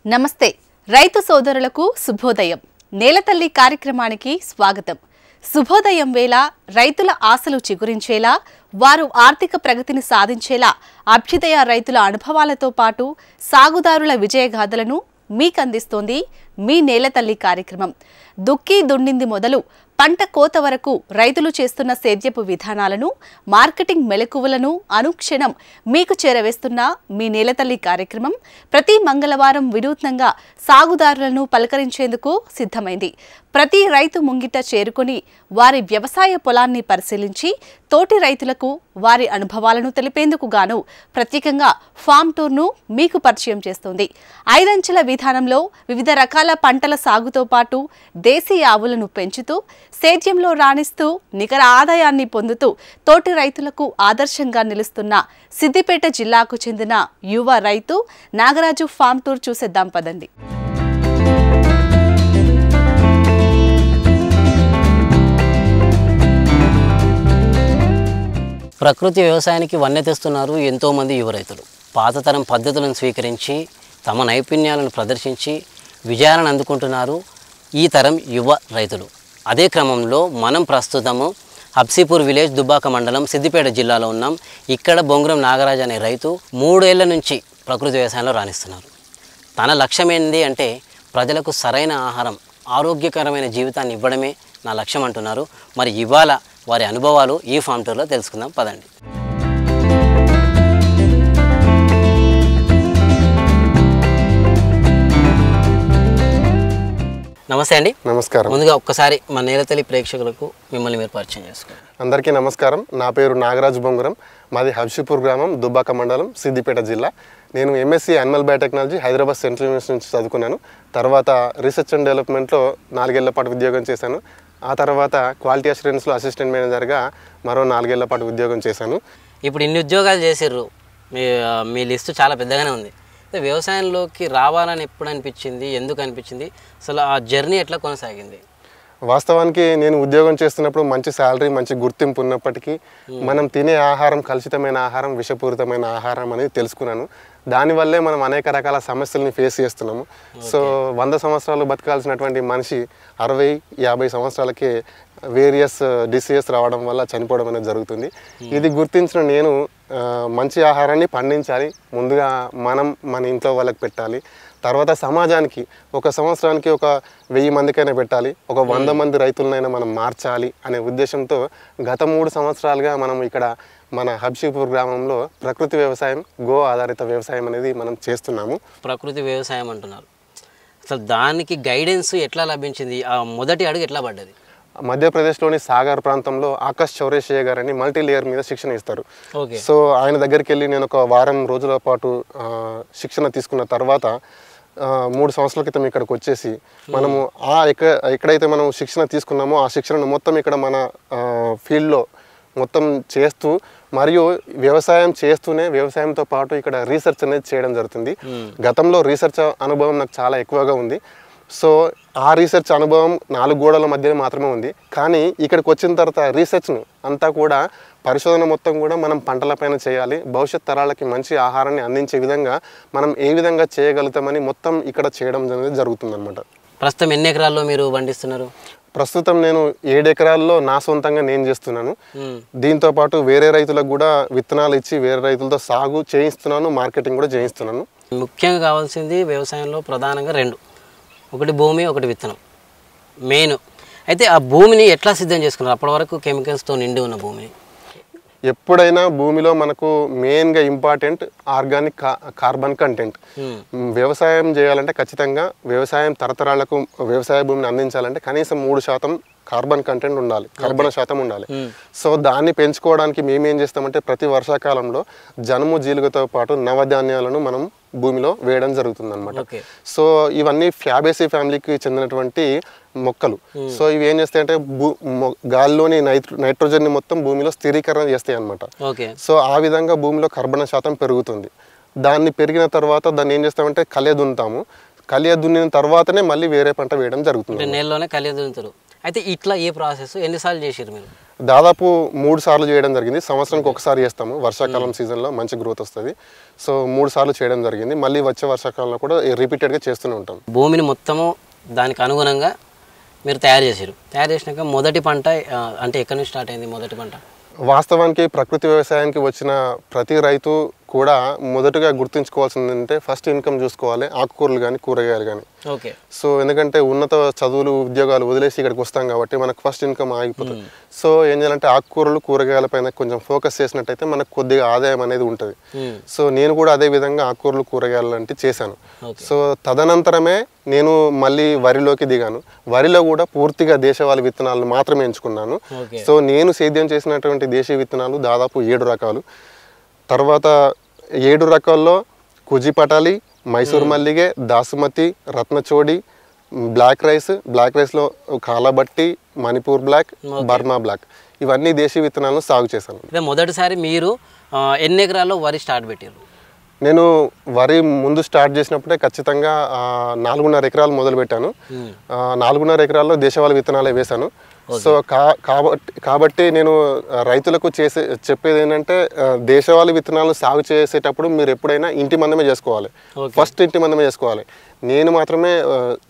నమస్తే రైతు సోదరులకు శుభోదయం. నేలతల్లి కార్యక్రమానికి స్వాగతం. శుభోదయం వేళ రైతుల ఆశలు చిగురించేలా, వారు ఆర్థిక ప్రగతిని సాధించేలా అభ్యుదయ రైతుల అనుభవాలతో పాటు సాగుదారుల విజయగాథలను మీకందిస్తోంది మీ నేలతల్లి కార్యక్రమం. దుక్కి దుండింది మొదలు పంట కోత వరకు రైతులు చేస్తున్న సేద్యపు విధానాలను, మార్కెటింగ్ మెలకువలను అనుక్షణం మీకు చేరవేస్తున్న మీ నేలతల్లి కార్యక్రమం ప్రతి మంగళవారం వినూత్నంగా సాగుదారులను పలకరించేందుకు సిద్ధమైంది. ప్రతి రైతు ముంగిట చేరుకుని వారి వ్యవసాయ పొలాన్ని పరిశీలించి తోటి రైతులకు వారి అనుభవాలను తెలిపేందుకు గాను ప్రత్యేకంగా ఫామ్ టూర్ను మీకు పరిచయం చేస్తోంది. 5 అంచెల విధానంలో వివిధ రకాల పంటల సాగుతో పాటు దేశీయ ఆవులను పెంచుతూ సేద్యంలో రాణిస్తూ నికర ఆదాయాన్ని పొందుతూ తోటి రైతులకు ఆదర్శంగా నిలుస్తున్న సిద్దిపేట జిల్లాకు చెందిన యువ రైతు నాగరాజు ఫామ్ టూర్ చూసేద్దాం పదండి. ప్రకృతి వ్యవసాయానికి వన్నె తెస్తున్నారు ఎంతోమంది యువ రైతులు. పాతతరం పద్ధతులను స్వీకరించి తమ నైపుణ్యాలను ప్రదర్శించి విజయాలను అందుకుంటున్నారు ఈ తరం యువ రైతులు. అదే క్రమంలో మనం ప్రస్తుతము హబ్సీపూర్ విలేజ్ దుబ్బాక మండలం సిద్దిపేట జిల్లాలో ఉన్నాం. ఇక్కడ బొంగురం నాగరాజ్ అనే రైతు 3 ఏళ్ల నుంచి ప్రకృతి వ్యవసాయంలో రాణిస్తున్నారు. తన లక్ష్యం ఏంటి అంటే ప్రజలకు సరైన ఆహారం, ఆరోగ్యకరమైన జీవితాన్ని ఇవ్వడమే నా లక్ష్యం అంటున్నారు. మరి ఇవాళ వారి అనుభవాలు ఈ ఫామ్ టూర్లో తెలుసుకుందాం పదండి. నమస్తే అండి. నమస్కారం. ముందుగా ఒక్కసారి మన నేలతల్లి ప్రేక్షకులకు మిమ్మల్ని మీరు పరిచయం చేసుకోండి. అందరికీ నమస్కారం. నా పేరు నాగరాజు బొంగురం. మాది హబ్సీపూర్ గ్రామం, దుబ్బాక మండలం, సిద్దిపేట జిల్లా. నేను MSc animal biotechnology Hyderabad central university నుంచి చదువుకున్నాను. తర్వాత రీసెర్చ్ అండ్ డెవలప్మెంట్లో 4 ఏళ్ల పాటు ఉద్యోగం చేశాను. ఆ తర్వాత క్వాలిటీ అష్యూరెన్స్లో అసిస్టెంట్ మేనేజర్గా మరో 4 ఏళ్ల పాటు ఉద్యోగం చేశాను. ఇప్పుడు ఇన్ని ఉద్యోగాలు చేసిర్రు, మీ లిస్టు చాలా పెద్దగానే ఉంది. వ్యవసాయంలోకి రావాలని ఎప్పుడు అనిపించింది, ఎందుకు అనిపించింది, అసలు ఆ జర్నీ ఎట్లా కొనసాగింది? వాస్తవానికి నేను ఉద్యోగం చేస్తున్నప్పుడు మంచి శాలరీ, మంచి గుర్తింపు ఉన్నప్పటికీ మనం తినే ఆహారం కలుషితమైన ఆహారం, విషపూరితమైన ఆహారం అనేది తెలుసుకున్నాను. దానివల్లే మనం అనేక రకాల సమస్యల్ని ఫేస్ చేస్తున్నాము. సో 100 సంవత్సరాలు బతకాల్సినటువంటి మనిషి 60-50 సంవత్సరాలకే వేరియస్ డిసీజెస్ రావడం వల్ల చనిపోవడం అనేది జరుగుతుంది. ఇది గుర్తించిన నేను మంచి ఆహారాన్ని పండించాలి, ముందుగా మనం మన ఇంట్లో వాళ్ళకి పెట్టాలి, తర్వాత సమాజానికి ఒక సంవత్సరానికి ఒక 1000 మందికైనా పెట్టాలి, ఒక 100 మంది రైతులనైనా మనం మార్చాలి అనే ఉద్దేశంతో గత 3 సంవత్సరాలుగా మనం ఇక్కడ మన హబ్సీపూర్ గ్రామంలో ప్రకృతి వ్యవసాయం, గో ఆధారిత వ్యవసాయం అనేది మనం చేస్తున్నాము. ప్రకృతి వ్యవసాయం అంటున్నారు, అసలు దానికి గైడెన్స్ ఎట్లా లభించింది? ఆ మొదటి అడుగు ఎట్లా పడ్డది? మధ్యప్రదేశ్లోని సాగర్ ప్రాంతంలో ఆకాష్ చౌరేషయ్య గారని మల్టీ లేయర్ మీద శిక్షణ ఇస్తారు. సో ఆయన దగ్గరికి వెళ్ళి నేను ఒక వారం రోజుల పాటు శిక్షణ తీసుకున్న తర్వాత 3 సంవత్సరాల క్రితం ఇక్కడికి వచ్చేసి మనము ఎక్కడైతే మనం శిక్షణ తీసుకున్నామో ఆ శిక్షణను మొత్తం ఇక్కడ మన ఫీల్డ్లో మొత్తం చేస్తూ, మరియు వ్యవసాయం చేస్తూనే వ్యవసాయంతో పాటు ఇక్కడ రీసెర్చ్ అనేది చేయడం జరుగుతుంది. గతంలో రీసెర్చ్ అనుభవం నాకు చాలా ఎక్కువగా ఉంది. సో ఆ రీసెర్చ్ అనుభవం 4 గోడల మధ్యనే మాత్రమే ఉంది. కానీ ఇక్కడికి వచ్చిన తర్వాత రీసెర్చ్ను అంతా కూడా, పరిశోధన మొత్తం కూడా మనం పంటలపైన చేయాలి, భవిష్యత్ తరాలకి మంచి ఆహారాన్ని అందించే విధంగా మనం ఏ విధంగా చేయగలుగుతామని మొత్తం ఇక్కడ చేయడం అనేది జరుగుతుందన్నమాట. ప్రస్తుతం ఎన్ని ఎకరాల్లో మీరు పండిస్తున్నారు? ప్రస్తుతం నేను 7 ఎకరాల్లో నా సొంతంగా నేను చేస్తున్నాను. దీంతో పాటు వేరే రైతులకు కూడా విత్తనాలు ఇచ్చి వేరే రైతులతో సాగు చేయిస్తున్నాను, మార్కెటింగ్ కూడా చేయిస్తున్నాను. ముఖ్యంగా కావాల్సింది వ్యవసాయంలో ప్రధానంగా 2: ఒకటి భూమి, ఒకటి విత్తనం మెయిన్. అయితే ఆ భూమిని ఎట్లా సిద్ధం చేసుకున్నారు? అప్పటి వరకు కెమికల్స్తో నిండి ఉన్న భూమిని. ఎప్పుడైనా భూమిలో మనకు మెయిన్గా ఇంపార్టెంట్ ఆర్గానిక్ కార్బన్ కంటెంట్. వ్యవసాయం చేయాలంటే ఖచ్చితంగా వ్యవసాయం తరతరాలకు వ్యవసాయ భూమిని అందించాలంటే కనీసం 3% కార్బన్ కంటెంట్ ఉండాలి, కర్బన శాతం ఉండాలి. సో దాన్ని పెంచుకోవడానికి మేమేం చేస్తామంటే ప్రతి వర్షాకాలంలో జనుము, జీలుగతో పాటు నవధాన్యాలను మనం భూమిలో వేయడం జరుగుతుంది అనమాట. సో ఇవన్నీ ఫ్యాబేసీ ఫ్యామిలీకి చెందినటువంటి మొక్కలు. సో ఇవి ఏం చేస్తాయంటే గాలిలోని నైట్రోజన్ని మొత్తం భూమిలో స్థిరీకరణ చేస్తాయి అనమాట. సో ఆ విధంగా భూమిలో కర్బన శాతం పెరుగుతుంది. దాన్ని పెరిగిన తర్వాత దాన్ని ఏం చేస్తామంటే కలియ దున్నుతాము. కలియ దున్నిన తర్వాతనే మళ్ళీ వేరే పంట వేయడం జరుగుతుంది. నేలలోనే కలియ దున్నుతారు. అయితే ఇట్లా ఏ ప్రాసెస్ ఎన్నిసార్లు చేసారు మీరు? దాదాపు 3 సార్లు చేయడం జరిగింది. సంవత్సరానికి ఒకసారి చేస్తాము. వర్షాకాలం సీజన్లో మంచి గ్రోత్ వస్తుంది. సో 3 సార్లు చేయడం జరిగింది. మళ్ళీ వచ్చే వర్షాకాలంలో కూడా రిపీటెడ్గా చేస్తూనే ఉంటాం. భూమిని మొత్తము దానికి అనుగుణంగా మీరు తయారు చేశారు. తయారు చేసినాక మొదటి పంట అంటే ఎక్కడి నుంచి స్టార్ట్ అయింది మొదటి పంట? వాస్తవానికి ప్రకృతి వ్యవసాయానికి వచ్చిన ప్రతి రైతు కూడా మొదటగా గుర్తుంచుకోవాల్సింది ఏంటంటే ఫస్ట్ ఇన్కమ్ చూసుకోవాలి, ఆకుకూరలు కానీ కూరగాయలు కానీ. ఓకే. సో ఎందుకంటే ఉన్నత చదువులు ఉద్యోగాలు వదిలేసి ఇక్కడికి వస్తాం కాబట్టి మనకు ఫస్ట్ ఇన్కమ్ ఆగిపోతుంది. సో ఏం చేయాలంటే ఆకుకూరలు కూరగాయల పైన కొంచెం ఫోకస్ చేసినట్టయితే మనకు కొద్దిగా ఆదాయం అనేది ఉంటుంది. సో నేను కూడా అదే విధంగా ఆకుకూరలు కూరగాయలు లాంటివి చేశాను. సో తదనంతరమే నేను మళ్ళీ వరిలోకి దిగాను. వరిలో కూడా పూర్తిగా దేశవాళీ విత్తనాలను మాత్రమే ఎంచుకున్నాను. సో నేను సేద్యం చేసినటువంటి దేశీయ విత్తనాలు దాదాపు 7 రకాలు. తర్వాత 7 రకాల్లో కుజి పటాలి, మైసూర్ మల్లిగే, దాసుమతి, రత్నచోడి, బ్లాక్ రైస్లో కాలబట్టి, మణిపూర్ బ్లాక్, బర్మా బ్లాక్, ఇవన్నీ దేశీయ విత్తనాలను సాగు చేశాను. మొదటిసారి మీరు ఎన్ని ఎకరాల్లో వరి స్టార్ట్ పెట్టారు? నేను వరి ముందు స్టార్ట్ చేసినప్పుడే ఖచ్చితంగా 4.5 ఎకరాలు మొదలు పెట్టాను. 4.5 ఎకరాల్లో దేశవాళీ విత్తనాలే వేశాను. సో కాబట్టి నేను రైతులకు చెప్పేది ఏంటంటే దేశవాళీ విత్తనాలు సాగు చేసేటప్పుడు మీరు ఎప్పుడైనా ఇంటి మందమే చేసుకోవాలి. ఫస్ట్ ఇంటి మందమే చేసుకోవాలి. నేను మాత్రమే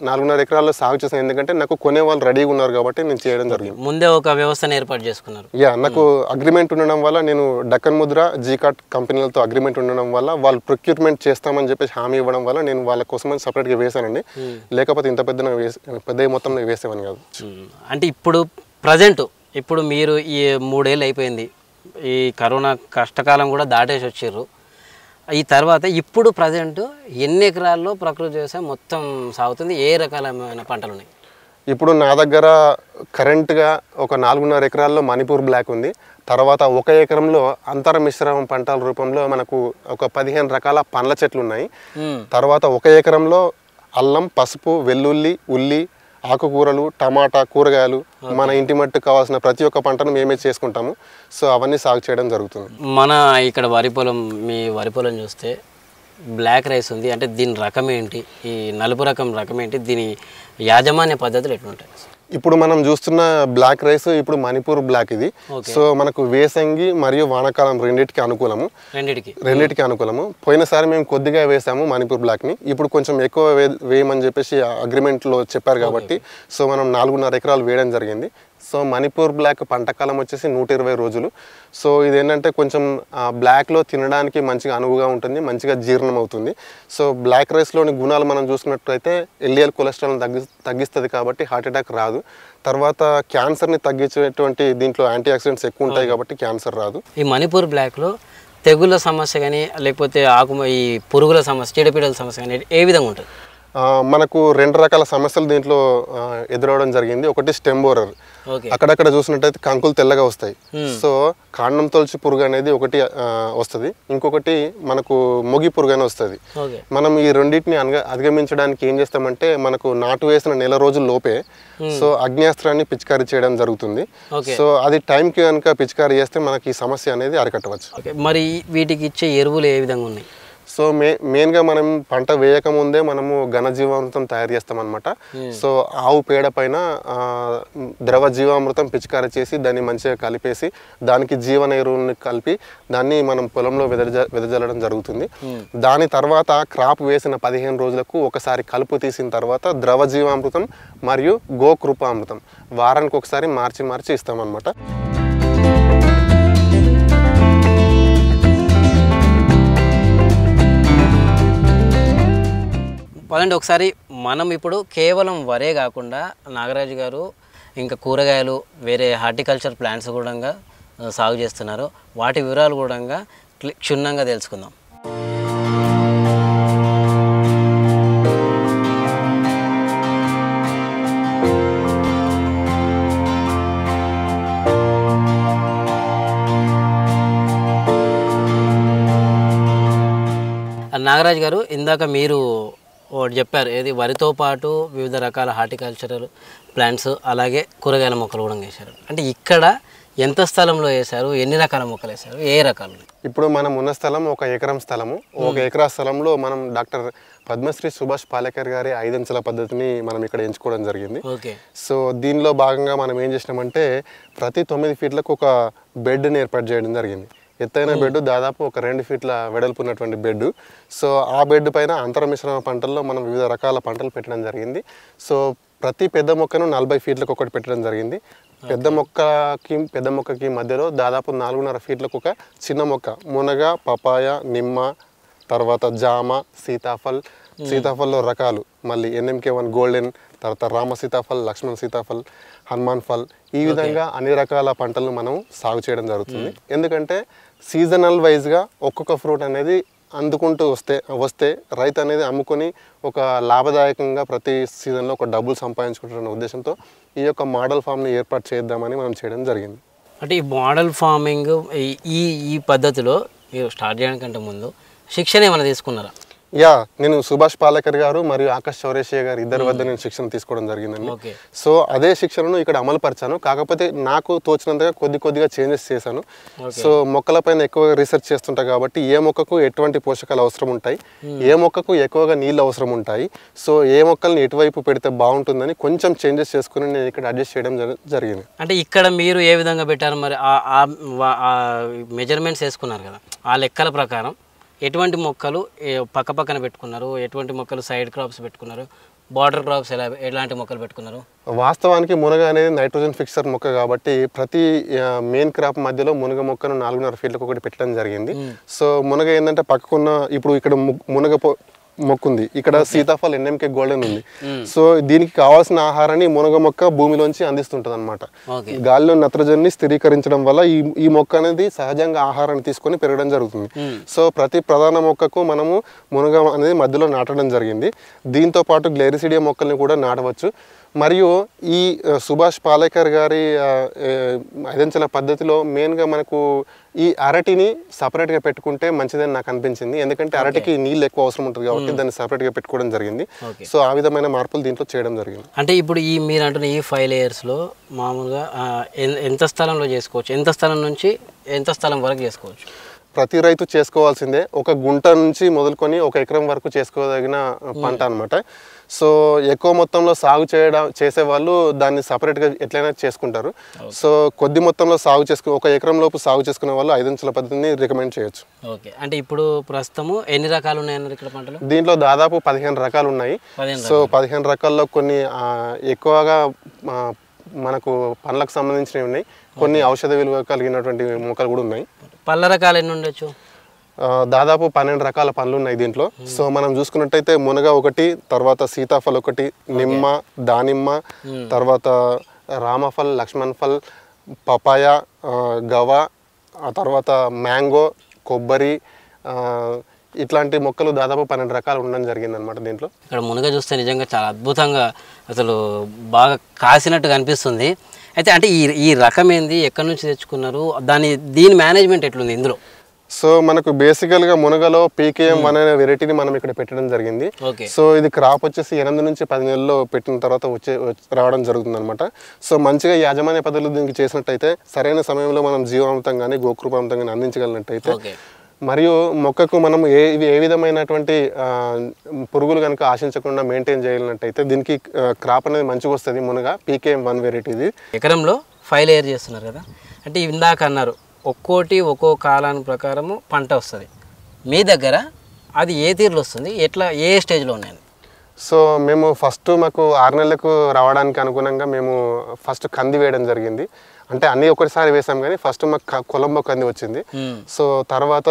4.5 ఎకరాల్లో సాగు చేశాను. ఎందుకంటే నాకు కొనే వాళ్ళు రెడీగా ఉన్నారు కాబట్టి నేను చేయడం జరిగింది. ముందే ఒక వ్యవస్థను ఏర్పాటు చేసుకున్నారు. నాకు అగ్రిమెంట్ ఉండడం వల్ల, నేను డక్కన్ ముద్ర, జీకాట్ కంపెనీలతో అగ్రిమెంట్ ఉండడం వల్ల వాళ్ళు ప్రొక్యూర్మెంట్ చేస్తామని చెప్పేసి హామీ ఇవ్వడం వల్ల నేను వాళ్ళ కోసం సపరేట్గా వేశానండి. లేకపోతే ఇంత పెద్ద మొత్తంలో వేసేవాని కాదు. అంటే ఇప్పుడు మీరు ఈ 3 ఏళ్ళు అయిపోయింది, ఈ కరోనా కష్టకాలం కూడా దాటేసి వచ్చారు. ఈ తర్వాత ఇప్పుడు ప్రజెంట్ ఎన్ని ఎకరాల్లో ప్రకృతి వ్యవసాయం మొత్తం సాగుతుంది? ఏ రకాలమైన పంటలు ఉన్నాయి? ఇప్పుడు నా దగ్గర కరెంట్గా ఒక 4.5 ఎకరాల్లో మణిపూర్ బ్లాక్ ఉంది. తర్వాత 1 ఎకరంలో అంతర మిశ్రమ పంటల రూపంలో మనకు ఒక 15 రకాల పండ్ల చెట్లు ఉన్నాయి. తర్వాత 1 ఎకరంలో అల్లం, పసుపు, వెల్లుల్లి, ఉల్లి, ఆకుకూరలు, టమాటా, కూరగాయలు, మన ఇంటి మట్టు కావాల్సిన ప్రతి ఒక్క పంటను మేమే చేసుకుంటాము. సో అవన్నీ సాగు చేయడం జరుగుతుంది. మన ఇక్కడ మీ వరి పొలం చూస్తే బ్లాక్ రైస్ ఉంది. అంటే దీని రకం ఏంటి? ఈ నలుపు రకం ఏంటి? దీని యాజమాన్య పద్ధతులు ఎట్లుంటాయి? ఇప్పుడు మనం చూస్తున్న బ్లాక్ రైస్ ఇప్పుడు మణిపూర్ బ్లాక్ ఇది. సో మనకు వేసంగి మరియు వానాకాలం రెండింటికి అనుకూలము. పోయినసారి మేము కొద్దిగా వేసాము మణిపూర్ బ్లాక్ని. ఇప్పుడు కొంచెం ఎక్కువ వేయమని చెప్పేసి అగ్రిమెంట్లో చెప్పారు కాబట్టి సో మనం 4.5 ఎకరాలు వేయడం జరిగింది. సో మణిపూర్ బ్లాక్ పంటకాలం వచ్చేసి 120 రోజులు. సో ఇదేంటంటే కొంచెం బ్లాక్లో తినడానికి మంచిగా అనువుగా ఉంటుంది, మంచిగా జీర్ణం అవుతుంది. సో బ్లాక్ రైస్లోని గుణాలు మనం చూసినట్లయితే ఎల్డిఎల్ కొలెస్ట్రాల్ని తగ్గిస్తుంది కాబట్టి హార్ట్ అటాక్ రాదు. తర్వాత క్యాన్సర్ని తగ్గించేటువంటి దీంట్లో యాంటీ ఆక్సిడెంట్స్ ఎక్కువ ఉంటాయి కాబట్టి క్యాన్సర్ రాదు. ఈ మణిపూర్ బ్లాక్లో తెగుళ్ళ సమస్య కానీ లేకపోతే ఈ పురుగుల సమస్య, చీడపీడల సమస్య కానీ ఏ విధంగా ఉంటుంది? మనకు 2 రకాల సమస్యలు దీంట్లో ఎదురవడం జరిగింది. ఒకటి స్టెమ్ బోరర్, అక్కడక్కడ చూసినట్టయితే కంకులు తెల్లగా వస్తాయి. సో కాండం తొలచి పురుగు అనేది ఒకటి వస్తుంది. ఇంకొకటి మనకు మొగి పురుగు అని వస్తుంది. మనం ఈ రెండింటిని అధిగమించడానికి ఏం చేస్తామంటే మనకు నాటు వేసిన నెల రోజుల లోపే సో అగ్నేస్త్రాన్ని పిచికారీ చేయడం జరుగుతుంది. సో అది టైంకి కనుక పిచికారీ చేస్తే మనకి ఈ సమస్య అనేది అరికట్టవచ్చు. మరి వీటికి ఇచ్చే ఎరువులు ఏ విధంగా ఉన్నాయి? సో మెయిన్గా మనం పంట వేయకముందే మనము ఘనజీవామృతం తయారు చేస్తామన్నమాట. సో ఆవు పేడ పైన ద్రవ జీవామృతం పిచికారీ చేసి దాన్ని మంచిగా కలిపేసి దానికి జీవన ఎరువుని కలిపి దాన్ని మనం పొలంలో వెదజల్లడం జరుగుతుంది. దాని తర్వాత క్రాప్ వేసిన 15 రోజులకు ఒకసారి కలుపు తీసిన తర్వాత ద్రవ జీవామృతం మరియు గోకృపామృతం వారానికి ఒకసారి మార్చి ఇస్తామన్నమాట. పదండి ఒకసారి మనం ఇప్పుడు కేవలం వరే కాకుండా నాగరాజు గారు ఇంకా కూరగాయలు వేరే హార్టికల్చర్ ప్లాంట్స్ కూడా సాగు చేస్తున్నారు. వాటి వివరాలు కూడా క్షుణ్ణంగా తెలుసుకుందాం. నాగరాజు గారు, ఇందాక మీరు ఒకటి చెప్పారు, ఏది వరితో పాటు వివిధ రకాల హార్టికల్చరల్ ప్లాంట్స్ అలాగే కూరగాయల మొక్కలు కూడా వేశారు. అంటే ఇక్కడ ఎంత స్థలంలో వేశారు, ఎన్ని రకాల మొక్కలు వేశారు, ఏ రకాలు? ఇప్పుడు మనం ఉన్న స్థలం 1 ఎకరం స్థలము. 1 ఎకరా స్థలంలో మనం డాక్టర్ పద్మశ్రీ సుభాష్ పాలేకర్ గారి 5 అంచెల పద్ధతిని మనం ఇక్కడ ఎంచుకోవడం జరిగింది. సో దీనిలో భాగంగా మనం ఏం చేసినామంటే ప్రతి 9 ఫీట్లకు ఒక బెడ్ని ఏర్పాటు చేయడం జరిగింది. ఎత్తైన బెడ్ దాదాపు ఒక 2 ఫీట్ల వెడల్పు ఉన్నటువంటి బెడ్. సో ఆ బెడ్ పైన అంతర మిశ్రమ పంటల్లో మనం వివిధ రకాల పంటలు పెట్టడం జరిగింది. సో ప్రతి పెద్ద మొక్కను 40 ఫీట్లకు ఒకటి పెట్టడం జరిగింది. పెద్ద మొక్కకి మధ్యలో దాదాపు 4.5 ఫీట్లకు ఒక చిన్న మొక్క, మునగ, పపాయ, నిమ్మ, తర్వాత జామ, సీతాఫల్లో రకాలు, మళ్ళీ NMK1 గోల్డెన్, తర్వాత రామ సీతాఫల్, లక్ష్మణ్ సీతాఫల్, హనుమాన్ ఫల్, ఈ విధంగా అన్ని రకాల పంటలను మనం సాగు చేయడం జరుగుతుంది. ఎందుకంటే సీజనల్ వైజ్గా ఒక్కొక్క ఫ్రూట్ అనేది అందుకుంటూ వస్తే రైతు అనేది అమ్ముకొని ఒక లాభదాయకంగా ప్రతి సీజన్లో ఒక డబ్బులు సంపాదించుకుంటున్న ఉద్దేశంతో ఈ యొక్క మోడల్ ఫామ్ని ఏర్పాటు చేద్దామని మనం చేయడం జరిగింది. అంటే ఈ మోడల్ ఫార్మింగ్ ఈ పద్ధతిలో మీరు స్టార్ట్ చేయడానికంటే ముందు శిక్షణ ఏమైనా తీసుకున్నారా? నేను సుభాష్ పాలేకర్ గారు మరియు ఆకాష్ చౌరేషియా గారు ఇద్దరి వద్ద నేను శిక్షణ తీసుకోవడం జరిగిందండి. సో అదే శిక్షణను ఇక్కడ అమలు పరిచాను. కాకపోతే నాకు తోచినంతగా కొద్దిగా చేంజెస్ చేశాను. సో మొక్కలపైన ఎక్కువగా రీసెర్చ్ చేస్తుంటా కాబట్టి ఏ మొక్కకు ఎటువంటి పోషకాలు అవసరం ఉంటాయి, ఏ మొక్కకు ఎక్కువగా నీళ్ళు అవసరం ఉంటాయి, సో ఏ మొక్కల్ని ఎటువైపు పెడితే బాగుంటుందని కొంచెం చేంజెస్ చేసుకుని నేను ఇక్కడ అడ్జస్ట్ చేయడం జరిగింది. అంటే ఇక్కడ మీరు ఏ విధంగా పెట్టారు మరి? ఆ మెజర్మెంట్స్ వేసుకున్నారు కదా, ఆ లెక్కల ప్రకారం ఎటువంటి మొక్కలు పక్కన పెట్టుకున్నారు, ఎటువంటి మొక్కలు సైడ్ క్రాప్స్ పెట్టుకున్నారు, బార్డర్ క్రాప్స్ ఎలాంటి మొక్కలు పెట్టుకున్నారు? వాస్తవానికి మునగ అనేది నైట్రోజన్ ఫిక్సర్ మొక్క కాబట్టి ప్రతి మెయిన్ క్రాప్ మధ్యలో మునగ మొక్కను 4.5 ఫీట్లకు ఒకటి పెట్టడం జరిగింది. సో మునగ ఏంటంటే పక్కకున్న ఇప్పుడు ఇక్కడ మునగ మొక్క ఉంది, ఇక్కడ సీతాఫల్ NMK గోల్డెన్ ఉంది. సో దీనికి కావాల్సిన ఆహారాన్ని మునగ మొక్క భూమిలోంచి అందిస్తుంటది అనమాట. గాలిలో నత్రజనిని స్థిరీకరించడం వల్ల ఈ మొక్క అనేది సహజంగా ఆహారాన్ని తీసుకొని పెరగడం జరుగుతుంది. సో ప్రతి ప్రధాన మొక్కకు మనము మునగ అనేది మధ్యలో నాటడం జరిగింది. దీంతో పాటు గ్లైరిసిడియా మొక్కల్ని కూడా నాటవచ్చు. మరియు ఈ సుభాష్ పాలేకర్ గారి 5 అంచెల పద్ధతిలో మెయిన్గా మనకు ఈ అరటిని సపరేట్గా పెట్టుకుంటే మంచిదని నాకు అనిపించింది. ఎందుకంటే అరటికి నీళ్ళు ఎక్కువ అవసరం ఉంటుంది కాబట్టి దాన్ని సపరేట్గా పెట్టుకోవడం జరిగింది. సో ఆ విధమైన మార్పులు దీంట్లో చేయడం జరిగింది. అంటే ఇప్పుడు మీరు అంటున్న ఈ 5 లేయర్స్లో మామూలుగా ఎంత స్థలంలో చేసుకోవచ్చు, ఎంత స్థలం నుంచి ఎంత స్థలం వరకు చేసుకోవచ్చు? ప్రతి రైతు చేసుకోవాల్సిందే. ఒక గుంట నుంచి మొదలుకొని 1 ఎకరం వరకు చేసుకోదగిన పంట అనమాట. సో ఎక్కువ మొత్తంలో సాగు చేసే వాళ్ళు దాన్ని సపరేట్గా ఎట్లయినా చేసుకుంటారు. సో కొద్ది మొత్తంలో 1 ఎకరం లోపు సాగు చేసుకునే వాళ్ళు 5 అంచెల పద్ధతిని రికమెండ్ చేయొచ్చు. ఓకే, అంటే ఇప్పుడు ప్రస్తుతము ఎన్ని రకాలు ఉన్నాయన్నారు ఇక్కడ పంటలు? దీంట్లో దాదాపు 15 రకాలు ఉన్నాయి. సో 15 రకాల్లో కొన్ని ఎక్కువగా మనకు పండ్లకు సంబంధించినవి ఉన్నాయి, కొన్ని ఔషధ విలువ కలిగినటువంటి మొక్కలు కూడా ఉన్నాయి. పళ్ళ రకాలు ఎన్ని ఉండొచ్చు? దాదాపు 12 రకాల పండ్లు ఉన్నాయి దీంట్లో. సో మనం చూసుకున్నట్టయితే మునగ 1, తర్వాత సీతాఫల్ 1, నిమ్మ, దానిమ్మ, తర్వాత రామఫల్, లక్ష్మణ్ ఫల్, పపాయ, గవ, ఆ తర్వాత మ్యాంగో, కొబ్బరి, ఇట్లాంటి మొక్కలు దాదాపు 12 రకాలు ఉండడం జరిగింది అనమాట దీంట్లో. ఇక్కడ మునగ చూస్తే నిజంగా చాలా అద్భుతంగా అసలు బాగా కాసినట్టు కనిపిస్తుంది. అయితే అంటే ఈ రకం ఏంది, ఎక్కడి నుంచి తెచ్చుకున్నారు, దీని మేనేజ్మెంట్ ఎట్లుంది ఇందులో? సో మనకు బేసికల్గా మునగలో PKM1 అనే వెరైటీని మనం ఇక్కడ పెట్టడం జరిగింది. సో ఇది క్రాప్ వచ్చేసి 8 నుంచి 10 నెలల్లో పెట్టిన తర్వాత రావడం జరుగుతుంది అనమాట. సో మంచిగా యాజమాన్య పద్ధతులు దీనికి చేసినట్టయితే సరైన సమయంలో మనం జీవామృతం కానీ గోకృపామృతం కానీ అందించగలిగినట్టయితే, మరియు మొక్కకు మనం ఏ విధమైనటువంటి పురుగులు కనుక ఆశించకుండా మెయింటైన్ చేయగలిగినట్టయితే దీనికి క్రాప్ అనేది మంచిగా వస్తుంది. మునగ PKM1 వెరైటీ ఇది. ఎకరంలో 5 లేయర్ చేస్తున్నారు కదా, అంటే ఇందాక అన్నారు ఒక్కోటి ఒక్కో కాలాన్ని ప్రకారము పంట వస్తుంది. మీ దగ్గర అది ఏ తీరులో వస్తుంది, ఏ స్టేజ్లో ఉన్నాయండి? సో మేము మాకు 6 నెలలకు రావడానికి అనుగుణంగా మేము ఫస్ట్ కంది వేయడం జరిగింది. అంటే అన్నీ ఒకటిసారి వేసాం కానీ ఫస్ట్ మాకు కొలంబో కంది వచ్చింది. సో తర్వాత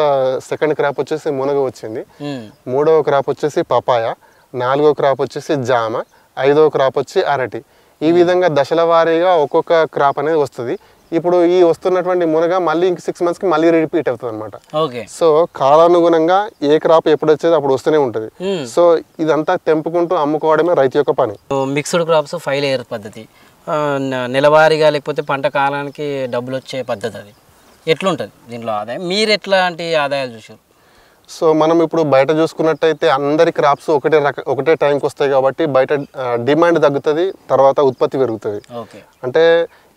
సెకండ్ క్రాప్ వచ్చేసి మునగ వచ్చింది, 3వ క్రాప్ వచ్చేసి పపాయ, 4వ క్రాప్ వచ్చేసి జామ, 5వ క్రాప్ వచ్చి అరటి. ఈ విధంగా దశల వారీగా ఒక్కొక్క క్రాప్ అనేది వస్తుంది. ఇప్పుడు ఈ వస్తున్నటువంటి మునగ మళ్ళీ ఇంక 6 మంత్స్కి మళ్ళీ రిపీట్ అవుతుంది అనమాట. సో కాలానుగుణంగా ఏ క్రాప్ ఎప్పుడు వచ్చేది అప్పుడు వస్తూనే ఉంటుంది. సో ఇదంతా తెంపుకుంటూ అమ్ముకోవడమే రైతు యొక్క పని. మిక్స్డ్ క్రాప్స్ 5 లేయర్ పద్ధతి నెలవారీగా లేకపోతే పంట కాలానికి డబ్బులు వచ్చే పద్ధతి, అది ఎట్లుంటుంది దీంట్లో ఆదాయం? మీరు ఎట్లాంటి ఆదాయాలు చూసారు? సో మనం ఇప్పుడు బయట చూసుకున్నట్టయితే అందరి క్రాప్స్ ఒకటే టైంకి వస్తాయి కాబట్టి బయట డిమాండ్ తగ్గుతుంది, తర్వాత ఉత్పత్తి పెరుగుతుంది. అంటే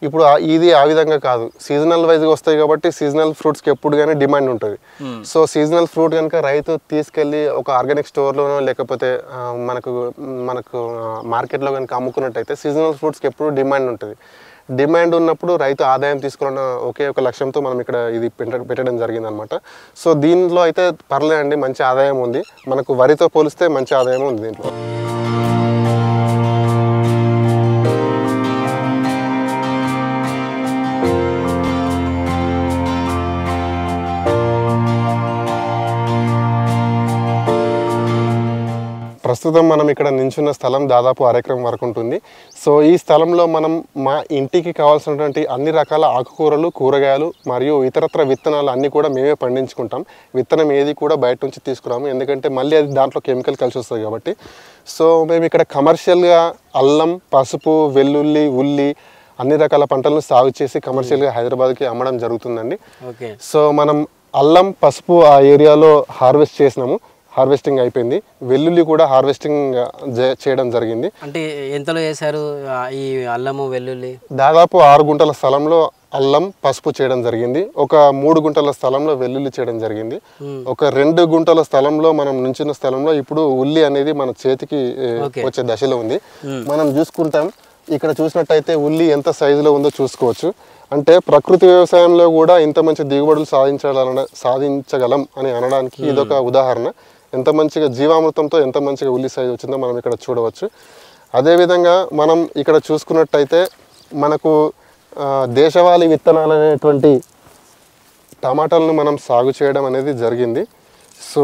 ఇప్పుడు ఇది ఆ విధంగా కాదు, సీజనల్ వైజ్గా వస్తాయి కాబట్టి సీజనల్ ఫ్రూట్స్కి ఎప్పుడు కానీ డిమాండ్ ఉంటుంది. సో సీజనల్ ఫ్రూట్ కనుక రైతు తీసుకెళ్ళి ఒక ఆర్గానిక్ స్టోర్లోనో లేకపోతే మనకు మార్కెట్లో కనుక అమ్ముకున్నట్టయితే సీజనల్ ఫ్రూట్స్కి ఎప్పుడు డిమాండ్ ఉంటుంది. డిమాండ్ ఉన్నప్పుడు రైతు ఆదాయం తీసుకోవాలన్న ఒకే ఒక లక్ష్యంతో మనం ఇక్కడ ఇది పెట్టడం జరిగింది అనమాట. సో దీనిలో అయితే పర్లేదండి, మంచి ఆదాయం ఉంది. మనకు వరితో పోలిస్తే మంచి ఆదాయం ఉంది దీంట్లో. ప్రస్తుతం మనం ఇక్కడ నించున్న స్థలం దాదాపు 1/2 ఎకరం వరకు ఉంటుంది. సో ఈ స్థలంలో మనం మా ఇంటికి కావాల్సినటువంటి అన్ని రకాల ఆకుకూరలు, కూరగాయలు మరియు ఇతరత్ర విత్తనాలు అన్నీ కూడా మేమే పండించుకుంటాం. విత్తనం ఏది కూడా బయట నుంచి తీసుకురాము, ఎందుకంటే మళ్ళీ అది దాంట్లో కెమికల్ కలిసి వస్తుంది కాబట్టి. సో మేము ఇక్కడ కమర్షియల్గా అల్లం, పసుపు, వెల్లుల్లి, ఉల్లి అన్ని రకాల పంటలను సాగు చేసి కమర్షియల్గా హైదరాబాద్కి అమ్మడం జరుగుతుందండి. సో మనం అల్లం, పసుపు ఆ ఏరియాలో హార్వెస్ట్ చేసినాము, హార్వెస్టింగ్ అయిపోయింది. వెల్లుల్లి కూడా హార్వెస్టింగ్ చేయడం జరిగింది. అంటే ఎంతలో చేశారు ఈ అల్లము వెల్లుల్లి? దాదాపు 6 గుంటల స్థలంలో అల్లం, పసుపు చేయడం జరిగింది. ఒక 3 గుంటల స్థలంలో వెల్లుల్లి చేయడం జరిగింది. ఒక 2 గుంటల స్థలంలో మనం నుంచిన స్థలంలో ఇప్పుడు ఉల్లి అనేది మన చేతికి వచ్చే దశలో ఉంది. మనం చూసుకుంటాం, ఇక్కడ చూసినట్టయితే ఉల్లి ఎంత సైజులో ఉందో చూసుకోవచ్చు. అంటే ప్రకృతి వ్యవసాయంలో కూడా ఇంత మంచి దిగుబడులు సాధించగలం అని అనడానికి ఇదొక ఉదాహరణ. ఎంత మంచిగా జీవామృతంతో ఎంత మంచిగా ఉల్లి సైజు వచ్చిందో మనం ఇక్కడ చూడవచ్చు. అదేవిధంగా మనం ఇక్కడ చూసుకున్నట్టయితే మనకు దేశవాళీ విత్తనాలు అనేటువంటి టమాటాలను మనం సాగు చేయడం అనేది జరిగింది. సో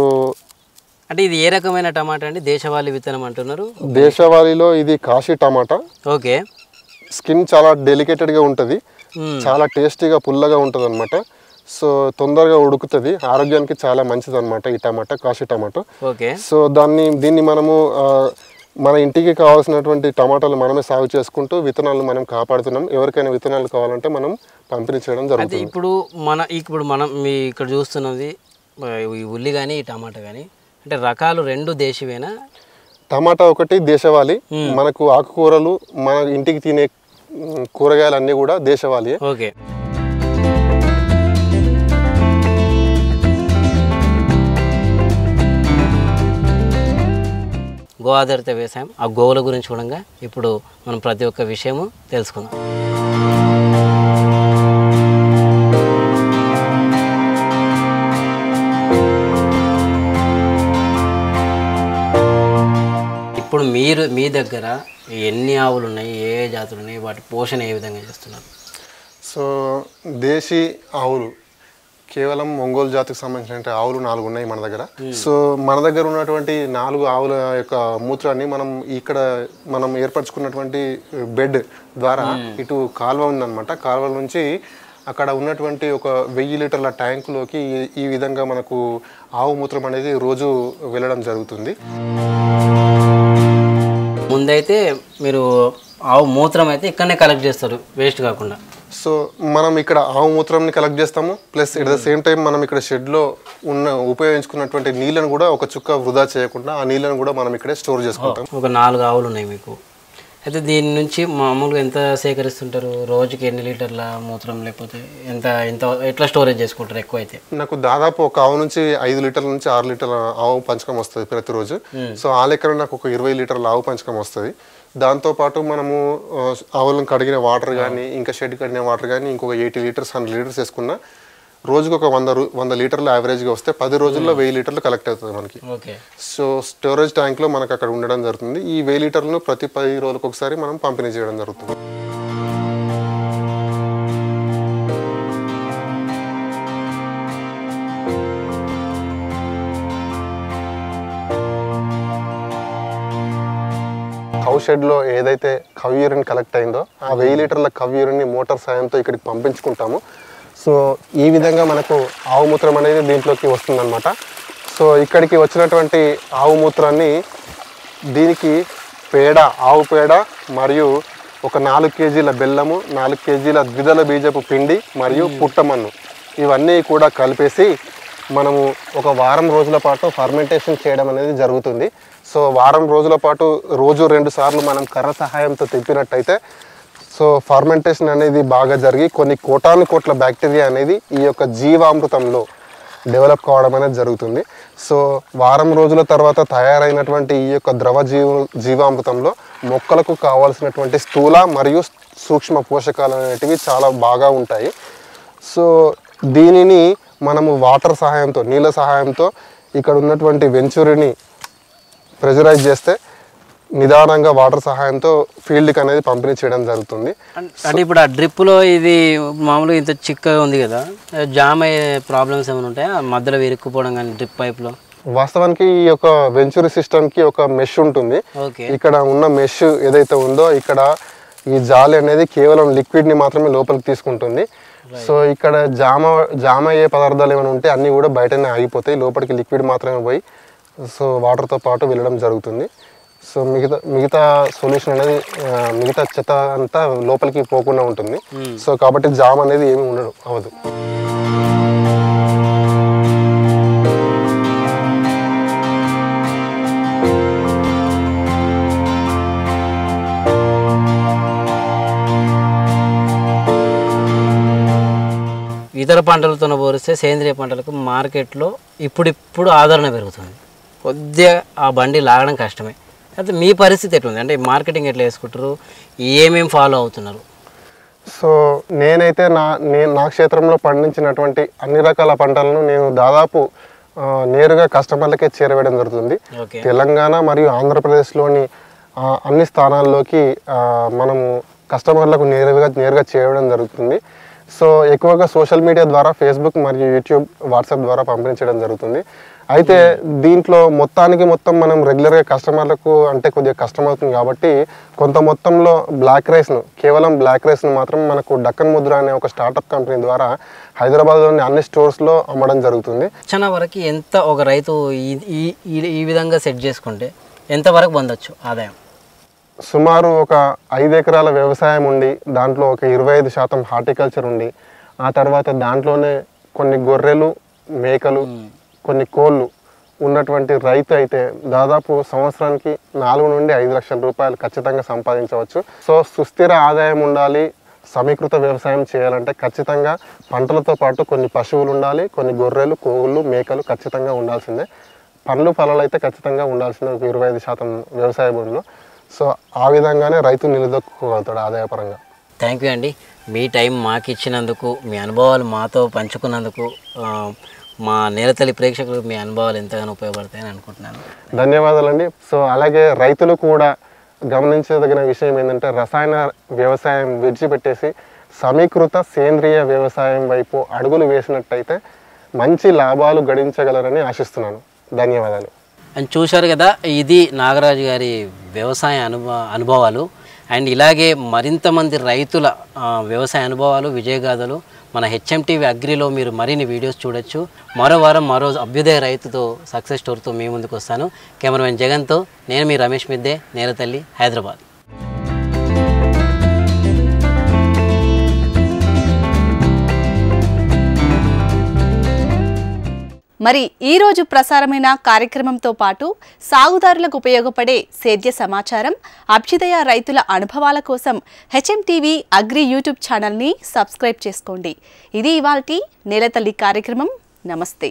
అంటే ఇది ఏ రకమైన టమాటా అండి? దేశవాళీ విత్తనం అంటున్నారు. దేశవాళీలో ఇది కాశీ టమాటా. ఓకే. స్కిన్ చాలా డెలికేటెడ్గా ఉంటుంది, చాలా టేస్టీగా పుల్లగా ఉంటుంది అనమాట. సో తొందరగా ఉడుకుతుంది, ఆరోగ్యానికి చాలా మంచిది అనమాట ఈ టమాటా, కాశీ టమాటో. ఓకే. సో దీన్ని మనము మన ఇంటికి కావాల్సినటువంటి టమాటాలు మనమే సాగు చేసుకుంటూ విత్తనాలు మనం కాపాడుతున్నాం. ఎవరికైనా విత్తనాలు కావాలంటే మనం పంపిణీ చేయడం జరుగుతుంది. ఇప్పుడు మనం మీ ఇక్కడ చూస్తున్నది ఈ ఉల్లి కానీ ఈ టమాటా కానీ అంటే రకాలు 2 దేశీవేనా? టమాటా ఒకటి దేశవాళీ, మనకు ఆకుకూరలు మన ఇంటికి తినే కూరగాయలు అన్నీ కూడా దేశవాళీ. ఓకే. గో ఆధారిత వ్యవసాయం, ఆ గోవుల గురించి చూడంగా ఇప్పుడు మనం ప్రతి ఒక్క విషయము తెలుసుకుందాం. ఇప్పుడు మీ దగ్గర ఎన్ని ఆవులు ఉన్నాయి, ఏ జాతులు ఉన్నాయి, వాటి పోషణ ఏ విధంగా చేస్తున్నారు? సో దేశీ ఆవులు కేవలం ఒంగోలు జాతికి సంబంధించిన ఆవులు 4 ఉన్నాయి మన దగ్గర. సో మన దగ్గర ఉన్నటువంటి 4 ఆవుల యొక్క మూత్రాన్ని మనం ఏర్పరచుకున్నటువంటి బెడ్ ద్వారా ఇటు కాలువ ఉందన్నమాట. కాలువ నుంచి అక్కడ ఉన్నటువంటి ఒక 1000 లీటర్ల ట్యాంకులోకి ఈ విధంగా మనకు ఆవు మూత్రం అనేది రోజు వెళ్ళడం జరుగుతుంది. ముందైతే మీరు ఆవు మూత్రం అయితే ఇక్కడనే కలెక్ట్ చేస్తారు వేస్ట్ కాకుండా. సో మనం ఇక్కడ ఆవు మూత్రంని కలెక్ట్ చేస్తాము, plus at the same time మనం ఇక్కడ షెడ్లో ఉపయోగించుకున్నటువంటి నీళ్ళను కూడా ఒక చుక్క వృధా చేయకుండా ఆ నీళ్ళను కూడా మనం ఇక్కడే స్టోర్ చేసుకుంటాం. ఒక 4 ఆవులు ఉన్నాయి మీకు. అయితే దీని నుంచి మామూలుగా ఎంత సేకరిస్తుంటారు? రోజుకి ఎన్ని లీటర్ల మూత్రం, లేకపోతే ఎట్లా స్టోరేజ్ చేసుకుంటారు? ఎక్కువ అయితే నాకు దాదాపు ఒక ఆవు నుంచి 5 లీటర్ల నుంచి 6 లీటర్ల ఆవు పంచకం వస్తుంది ప్రతిరోజు. సో ఆ లెక్కన నాకు ఒక 20 లీటర్ల ఆవు పంచకం వస్తుంది. దాంతోపాటు మనము ఆవులను కడిగిన వాటర్ కానీ ఇంకా షెడ్ కడిగిన వాటర్ కానీ ఇంకొక 80 లీటర్స్ 100 లీటర్స్ వేసుకున్నా రోజుకు ఒక 100 లీటర్లు యావరేజ్గా వస్తే 10 రోజుల్లో 1000 లీటర్లు కలెక్ట్ అవుతుంది మనకి. సో స్టోరేజ్ ట్యాంక్లో మనకు అక్కడ ఉండడం జరుగుతుంది. ఈ 1000 లీటర్లను ప్రతి 10 రోజులకు ఒకసారి మనం పంపిణీ చేయడం జరుగుతుంది. కౌ షెడ్లో ఏదైతే కవ్ యూరిన్ కలెక్ట్ అయిందో ఆ 1000 లీటర్ల కవ్ యూరిన్ని మోటార్ సాయంతో ఇక్కడికి పంపించుకుంటాము. సో ఈ విధంగా మనకు ఆవు మూత్రం అనేది దీంట్లోకి వస్తుందన్నమాట. సో ఇక్కడికి వచ్చినటువంటి ఆవు మూత్రాన్ని దీనికి ఆవు పేడ మరియు ఒక 4 కేజీల బెల్లము, 4 కేజీల ద్విదళ బీజపు పిండి మరియు పుట్టమన్ను ఇవన్నీ కూడా కలిపేసి మనము ఒక వారం రోజుల పాటు ఫర్మెంటేషన్ చేయడం అనేది జరుగుతుంది. సో వారం రోజుల పాటు రోజు 2 సార్లు మనం కర్ర సహాయంతో తిప్పినట్టయితే సో ఫర్మెంటేషన్ అనేది బాగా జరిగి కొన్ని కోటాను కోట్ల బ్యాక్టీరియా అనేది ఈ యొక్క జీవామృతంలో డెవలప్ కావడం అనేది జరుగుతుంది. సో వారం రోజుల తర్వాత తయారైనటువంటి ఈ యొక్క ద్రవ జీవామృతంలో మొక్కలకు కావాల్సినటువంటి స్థూల మరియు సూక్ష్మ పోషకాలు అనేటివి చాలా బాగా ఉంటాయి. సో దీనిని మనము వాటర్ సహాయంతో, నీళ్ళ సహాయంతో ఇక్కడ ఉన్నటువంటి వెంచురిని ప్రెజరైజ్ చేస్తే నిదానంగా వాటర్ సహాయంతో ఫీల్డ్కి అనేది పంపిణీ చేయడం జరుగుతుంది. అంటే ఇప్పుడు ఆ డ్రిప్లో ఇది మామూలుగా ఇంత చిక్కగా ఉంది కదా, జామ్ అయ్యే ప్రాబ్లమ్స్ ఏమైనా ఉంటాయా మధ్యలో విరుక్కుపోవడం కానీ డ్రిప్ పైప్లో? వాస్తవానికి ఈ యొక్క వెంచురీ సిస్టమ్కి ఒక మెష్ ఉంటుంది. ఇక్కడ ఉన్న మెష్ ఏదైతే ఉందో ఇక్కడ ఈ జాలి అనేది కేవలం లిక్విడ్ని మాత్రమే లోపలికి తీసుకుంటుంది. సో ఇక్కడ జామ అయ్యే పదార్థాలు ఏమైనా ఉంటే అన్నీ కూడా బయటనే ఆగిపోతాయి, లోపలికి లిక్విడ్ మాత్రమే పోయి సో వాటర్తో పాటు వెళ్ళడం జరుగుతుంది. సో మిగతా సొల్యూషన్ అనేది మిగతా చెత్త అంతా లోపలికి పోకుండా ఉంటుంది. సో కాబట్టి జామ్ అనేది ఏమీ అవ్వదు. ఇతర పంటలతో పోలిస్తే సేంద్రియ పంటలకు మార్కెట్లో ఇప్పుడు ఆదరణ పెరుగుతుంది. కొద్దిగా ఆ బండి లాగడం కష్టమే. అయితే మీ పరిస్థితి ఎట్లుంది? అంటే మార్కెటింగ్ ఎట్లా వేసుకుంటారు, ఏమేమి ఫాలో అవుతున్నారు? సో నేనైతే నా క్షేత్రంలో పండించినటువంటి అన్ని రకాల పంటలను నేను దాదాపు నేరుగా కస్టమర్లకే చేరవేయడం జరుగుతుంది. తెలంగాణ మరియు ఆంధ్రప్రదేశ్లోని అన్ని స్థానాల్లోకి మనము కస్టమర్లకు నేరుగా చేరవేయడం జరుగుతుంది. సో ఎక్కువగా సోషల్ మీడియా ద్వారా ఫేస్బుక్ మరియు యూట్యూబ్, వాట్సాప్ ద్వారా పంపించడం జరుగుతుంది. అయితే దీంట్లో మొత్తం మనం రెగ్యులర్గా కస్టమర్లకు అంటే కొద్దిగా కష్టమవుతుంది కాబట్టి కొంత మొత్తంలో కేవలం బ్లాక్ రైస్ను మాత్రం మనకు డక్కన్ ముద్ర అనే ఒక స్టార్టప్ కంపెనీ ద్వారా హైదరాబాద్లోని అన్ని స్టోర్స్లో అమ్మడం జరుగుతుంది. చాలా వరకు ఎంత ఒక రైతు ఈ విధంగా సెట్ చేసుకుంటే ఎంతవరకు పొందొచ్చు ఆదాయం? సుమారు ఒక 5 ఎకరాల వ్యవసాయం ఉండి దాంట్లో ఒక 25% హార్టికల్చర్ ఉండి ఆ తర్వాత దాంట్లోనే కొన్ని గొర్రెలు, మేకలు, కొన్ని కోళ్ళు ఉన్నటువంటి రైతు అయితే దాదాపు సంవత్సరానికి 4 నుండి 5 లక్షల రూపాయలు ఖచ్చితంగా సంపాదించవచ్చు. సో సుస్థిర ఆదాయం ఉండాలి, సమీకృత వ్యవసాయం చేయాలంటే ఖచ్చితంగా పంటలతో పాటు కొన్ని పశువులు ఉండాలి, కొన్ని గొర్రెలు, కోళ్ళు, మేకలు ఖచ్చితంగా ఉండాల్సిందే. పండ్లు ఫలాలు అయితే ఖచ్చితంగా ఉండాల్సిందే ఒక 25% వ్యవసాయ భూమిలో. సో ఆ విధంగానే రైతు నిలదొక్కుకోగలుగుతాడు ఆదాయపరంగా. థ్యాంక్ యూ అండి, మీ టైం మాకు ఇచ్చినందుకు, మీ అనుభవాలు మాతో పంచుకున్నందుకు, మా నేలతల్లి ప్రేక్షకులకు మీ అనుభవాలు ఎంతగానో ఉపయోగపడతాయని అనుకుంటున్నాను. ధన్యవాదాలండి. సో అలాగే రైతులు కూడా గమనించదగిన విషయం ఏంటంటే రసాయన వ్యవసాయం విడిచిపెట్టేసి సమీకృత సేంద్రియ వ్యవసాయం వైపు అడుగులు వేసినట్టయితే మంచి లాభాలు గడించగలరని ఆశిస్తున్నాను. ధన్యవాదాలు. అని చూశారు కదా, ఇది నాగరాజు గారి వ్యవసాయ అనుభవాలు. అండ్ ఇలాగే మరింత మంది రైతుల వ్యవసాయ అనుభవాలు, విజయగాథలు మన HMTV అగ్రిలో మీరు మరిన్ని వీడియోస్ చూడొచ్చు. మరో వారం మరో అభ్యుదయ రైతుతో సక్సెస్ స్టోరీతో మీ ముందుకు వస్తాను. కెమెరామెన్ జగన్తో నేను మీ రమేష్ మిద్దే, నేలతల్లి, హైదరాబాద్. మరి ఈ రోజు ప్రసారమైన కార్యక్రమంతో పాటు సాగుదారులకు ఉపయోగపడే సేద్య సమాచారం, అభ్యుదయ రైతుల అనుభవాల కోసం HMTV అగ్రి యూట్యూబ్ ఛానల్ని సబ్స్క్రైబ్ చేసుకోండి. ఇది ఇవాల్టి నేలతల్లి కార్యక్రమం. నమస్తే.